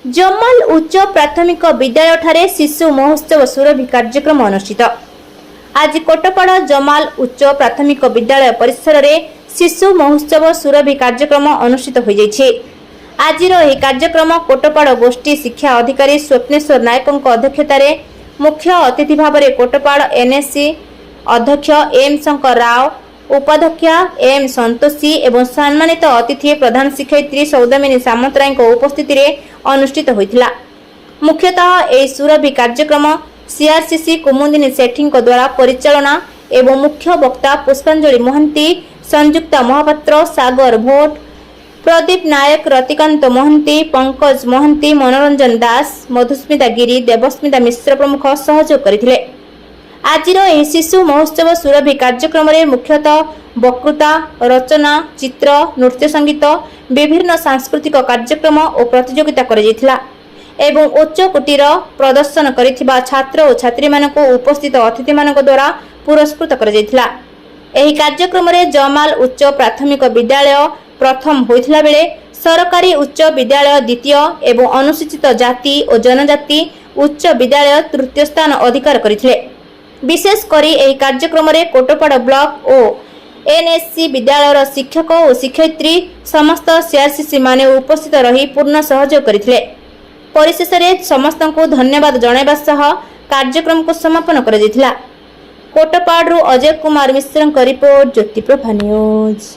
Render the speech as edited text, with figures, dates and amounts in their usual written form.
जमाल उच्च प्राथमिक विद्यालय ठारे शिशु महोत्सव सुरभि कार्यक्रम अनुष्ठित। आज कोटपाड़ जमाल उच्च प्राथमिक विद्यालय परिसर रे शिशु महोत्सव सुरभि कार्यक्रम अनुष्ठित हो जाइछे। आजिर एही कार्यक्रम कोटपाड़ गोष्ठी शिक्षा अधिकारी स्वप्नेश्वर नायक अध्यक्षतार मुख्य अतिथि भाव में कोटपाड़ एनएससी अध्यक्ष एम शंकर राव, उपाध्यक्षा एम संतोषी एवं सम्मानित अतिथि प्रधान शिक्षयित्री सौदामिनी सामंतराय उपस्थिति रे अनुष्ठित होइथिला। मुख्यतः एही सुरभि कार्यक्रम सीआरसीसी कुमुदिनी सेठी द्वारा परिचालना एवं मुख्य वक्ता पुष्पांजलि मोहंती, संयुक्ता महापात्र, सागर भोट, प्रदीप नायक, रतिकांत मोहंती, पंकज मोहंती, मनोरंजन दास, मधुस्मिता गिरी, देवस्मिता मिश्र प्रमुख सहयोग करथिले। आजिर एही शिशु महोत्सव सुरभि कार्यक्रम रे मुख्यतः वक्तृता, रचना, चित्र, नृत्य संगीत, विभिन्न सांस्कृतिक कार्यक्रम और प्रतियोगिता कराଯାଇଥିଲା एवं उच्च कोटीर प्रदर्शन करिथिबा छात्र और छात्री मानक उपस्थित अतिथि मानक द्वारा पुरस्कृत कराଯାଇଥିଲା। एही कार्यक्रम रे जमाल उच्च प्राथमिक विद्यालय प्रथम होइथिला बेले सरकारी उच्च विद्यालय द्वितीय एवं अनुसूचित जाति और जनजाति उच्च विद्यालय तृतीय स्थान अधिकार करथिले। विशेष करी एही कार्यक्रम रे कोटपाड़ ब्लॉक और एनएससी विद्यालय शिक्षक और शिक्षयित्री समस्त सीआरसीसी माने उपस्थित रही पूर्ण सहयोग करथिले। परिशेष रे समस्त को धन्यवाद जणाइबा सह कार्यक्रम को समापन करा जायथिला। कोटपाड़ अजय कुमार मिश्र रिपोर्ट, ज्योति प्रभा न्यूज।